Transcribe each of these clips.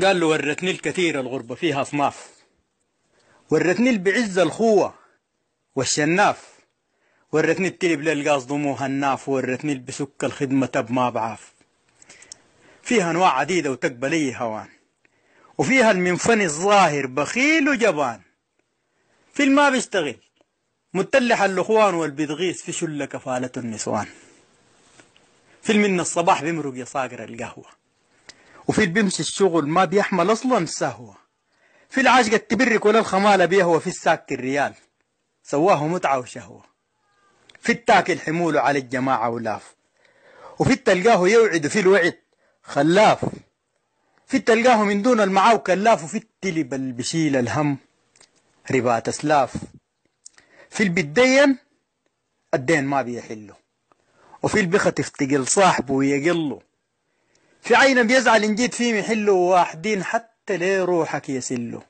قال له ورتني الكثير الغربة فيها أصناف، ورتني بعز الخوة والشناف، ورتني التلب للقاص ضموها الناف، ورتني بسك الخدمة بما بعاف. فيها أنواع عديدة وتقبل أي هوان، وفيها المنفني الظاهر بخيل وجبان، في الما بيشتغل متلح الأخوان والبتغيث في شلة كفالة النسوان، في من الصباح بيمرق يصاقر القهوة، وفي بيمشي الشغل ما بيحمل أصلا سهوة، في العاشق التبرك ولا الخمالة بيهوى، في الساك الريال سواه متعة وشهوة، في التاكل حموله على الجماعة ولاف، وفي التلقاه يوعد في الوعد خلاف، في التلقاه من دون المعاو كلاف، وفي التلب اللي بشيل الهم ربات اسلاف، في البدين الدين ما بيحله، وفي البخت يفتقل صاحبه ويقله، في عينه بيزعل ان جيت فيه محله، وواحدين حتى ليه روحك يسله،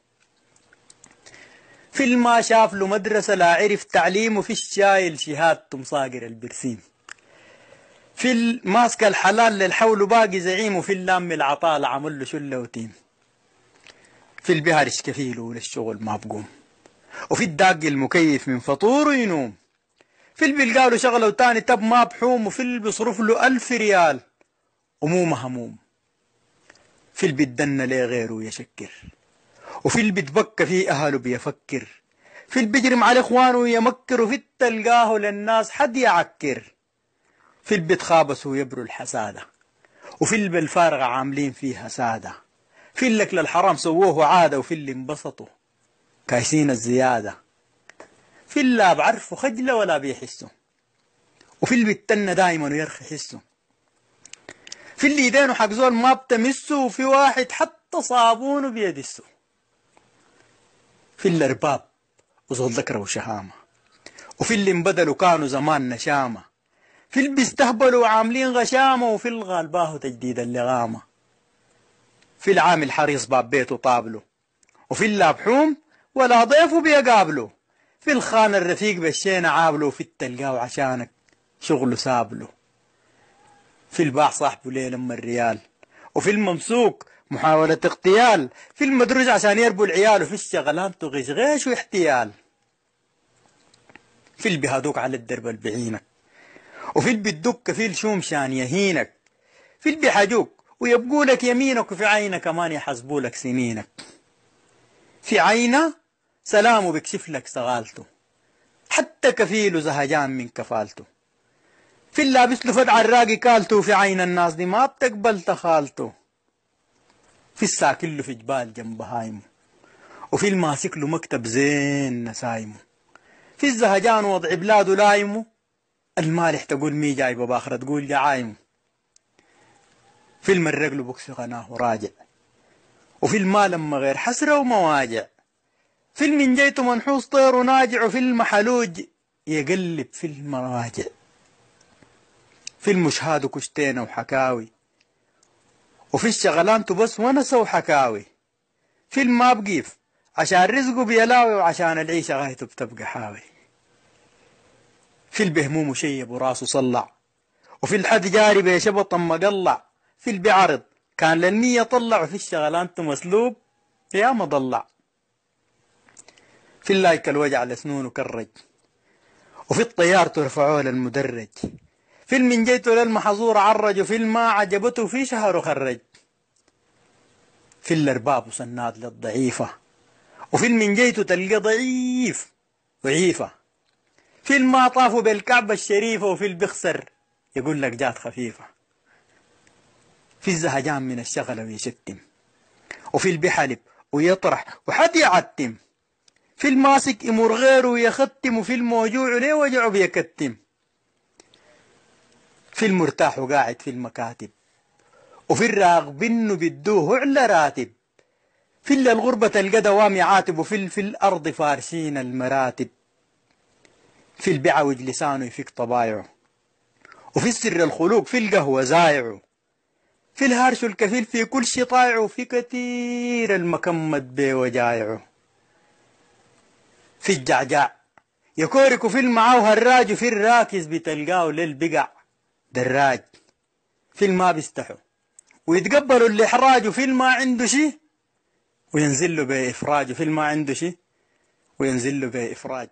في الما شاف له مدرسة لا عرف تعليم، وفي الشايل شهادته مصاقر البرسيم، في الماسك الحلال للحول باقي زعيم، وفي اللام العطالة عمل له شله وتيم، في البهرش كفيله للشغل ما بقوم، وفي الداق المكيف من فطوره ينوم، في اللي بيلقاله شغله تاني تب ما بحوم، وفي اللي بيصرف له 1000 ريال ومو مهموم، في اللي بيدن ليه غيره يشكر، وفي اللي بيتبكى فيه أهله بيفكر، في اللي بيجرم على إخوانه يمكر، وفي تلقاه للناس حد يعكر، في اللي بيتخابسوا ويبروا الحسادة، وفي اللي بالفارغة عاملين فيها سادة، في اللي أكل الحرام سووه عادة، وفي اللي انبسطوا كايسين الزيادة، في اللي لا بعرفوا خجلة ولا بيحسوا، وفي اللي بيتنى دايما ويرخي حسه، في اللي يدينه حق زول ما بتمسه، وفي واحد حتى صابونه بيدسه، في اللي رباب وزول ذكره وشهامة، وفي اللي انبدلوا كانوا زمان نشامة، في اللي بيستهبلوا وعاملين غشامة، وفي الغالباه تجديد اللغامة، في العامل حريص باب بيته طابله، وفي اللي بحوم ولا ضيفه بيقابله، في الخان الرفيق بالشينا عابله، وفي التلقاه عشانك شغله سابله، في الباع صاحبه ليه لما الريال، وفي الممسوك محاولة اغتيال، في المدروج عشان يربوا العيال، وفي الشغلانته غشغيش واحتيال، في اللي بيهادوك على الدرب البعينك، وفي اللي بيدك في الشوم شان يهينك، في اللي بيحاجوك ويبقوا لك يمينك، وفي عينك كمان يحسبوا لك سنينك، في عينه سلامه بيكشف لك سغالته، حتى كفيله زهجان من كفالته، في اللي لابس له فدع الراقي كالته، وفي عين الناس دي ما بتقبل تخالته، في الساكن له في جبال جنب هايمه، وفي الماسك له مكتب زين نسايمه، في الزهجان وضع بلاده لايمه، المالح تقول مي جايبه باخرة تقول جعايمه، في المرق له بكس غناه راجع، وفي المال لما غير حسرة ومواجع، في من جيته منحوس طير وناجع، وفي المحلوج يقلب في المراجع، في المشهاد كشتينة وحكاوي، وفي الشغلانته بس ونسة وحكاوي، في ما بقيف عشان رزقه بيلاوي، وعشان العيشة غايته بتبقى حاوي، في البهموم شيب وراسه صلع، وفي الحد جاري بيشبط اما قلع، في البعرض كان للمية طلع، وفي الشغلانته مسلوب يا مضلع، في اللايك الوجع لسنونه كرج، وفي الطيار ترفعوه للمدرج، في من جيته للمحظور عرج، وفي ما عجبته في شهر خرج، في الارباب وسناد للضعيفة، وفي من جيته تلقى ضعيف ضعيفة، في ما طافوا بالكعبة الشريفة، وفي البخسر يقول لك جات خفيفة، في الزهجان من الشغلة ويشتم، وفي البحلب ويطرح وحد يعتم، في الماسك يمر غيره ويختم، وفي الموجوع ليه وجعه بيكتم، في المرتاح وقاعد في المكاتب، وفي الراغب انه بدوه على راتب، في اللي الغربة تلقى دوام يعاتب، وفي الأرض فارشين المراتب، في البعوج لسانه يفك طبايعه، وفي السر الخلوق في القهوة زايعه، في الهرش الكفيل في كل شي طايعه، وفي كثير المكمد بوجايعه، في الجعجاع يكورك، وفي المعاو هراج، وفي الراكز بتلقاه للبقع دراج، في الما بيستحوا ويتقبلوا الإحراج وفي ما عنده شيء وينزل له بإفراج، وفي ما عنده شيء وينزل له بإفراج.